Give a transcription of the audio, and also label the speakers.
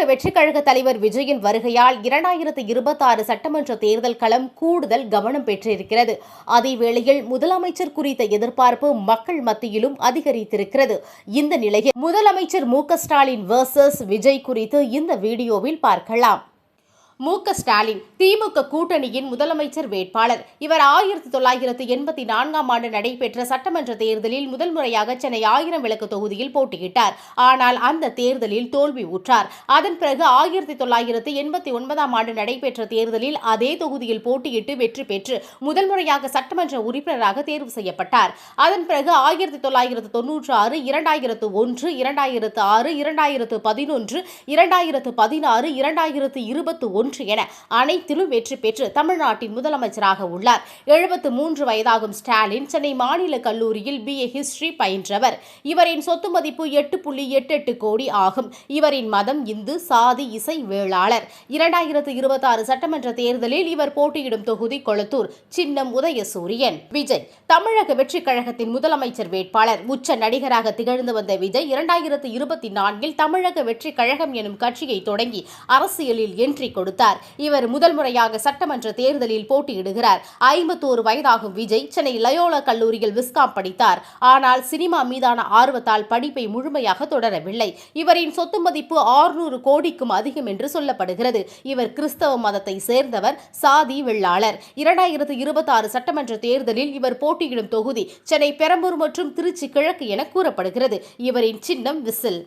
Speaker 1: தமிழக வெற்றிக் கழக தலைவர் விஜயின் வருகையால் 2026 சட்டமன்ற தேர்தல் களம் கூடுதல் கவனம் பெற்றிருக்கிறது. அதேவேளையில் முதலமைச்சர் குறித்த எதிர்பார்ப்பு மக்கள் மத்தியிலும் அதிகரித்திருக்கிறது. இந்த நிலையில் முதலமைச்சர் மு.க.ஸ்டாலின் வெர்சஸ் விஜய் குறித்து இந்த வீடியோவில் பார்க்கலாம். மு.க.ஸ்டாலின் திமுக கூட்டணியின் முதலமைச்சர் வேட்பாளர். இவர் 1984ஆம் ஆண்டு நடைபெற்ற சட்டமன்ற தேர்தலில் முதல் முறையாக சென்னை 1000 விளக்கு தொகுதியில் போட்டியிட்டார். ஆனால் அந்த தேர்தலில் தோல்வியுற்றார். அதன் பிறகு 1989ஆம் ஆண்டு நடைபெற்ற தேர்தலில் அதே தொகுதியில் போட்டியிட்டு வெற்றி பெற்று முதல் முறையாக சட்டமன்ற உறுப்பினராக தேர்வு செய்யப்பட்டார். அதன் பிறகு 1996, 2001, 2006, 2011, 2016, 2021 என அனைத்திலும் வெற்றி பெற்று தமிழ்நாட்டின் முதலமைச்சராக உள்ளார். 73 வயதாகும் ஸ்டாலின் சென்னை மாநில கல்லூரியில் BA ஹிஸ்டரி பயின்றவர். இவரின் சொத்து மதிப்பு 8.88 கோடி ஆகும். இவரின் மதம் இந்து, சாதி, இசை வேளாளர். 2026 சட்டமன்ற தேர்தலில் இவர் போட்டியிடும் தொகுதி கொளத்தூர். சின்னம் உதயசூரியன். விஜய் தமிழக வெற்றிக் கழகத்தின் முதலமைச்சர் வேட்பாளர். உச்ச நடிகராக திகழ்ந்து வந்த விஜய் 2024இல் தமிழக வெற்றிக் கழகம் எனும் கட்சியை தொடங்கி அரசியலில் என்ட்ரி கொடுத்தார். இவர் முதல் முறையாக சட்டமன்ற தேர்தலில் போட்டியிடுகிறார். 51 வயதாகும் விஜய் சென்னை லயோலா கல்லூரியில் விஸ்காம் படித்தார். ஆனால் சினிமா மீதான ஆர்வத்தால் படிப்பை முழுமையாக தொடரவில்லை. இவரின் சொத்து மதிப்பு 600 கோடிக்கும் அதிகம் என்று சொல்லப்படுகிறது. இவர் கிறிஸ்தவ மதத்தை சேர்ந்தவர், சாதி வெள்ளாளர். 2026 சட்டமன்ற தேர்தலில் இவர் போட்டியிடும் தொகுதி சென்னை பெரம்பூர் மற்றும் திருச்சி கிழக்கு என கூறப்படுகிறது. இவரின் சின்னம் விசில்.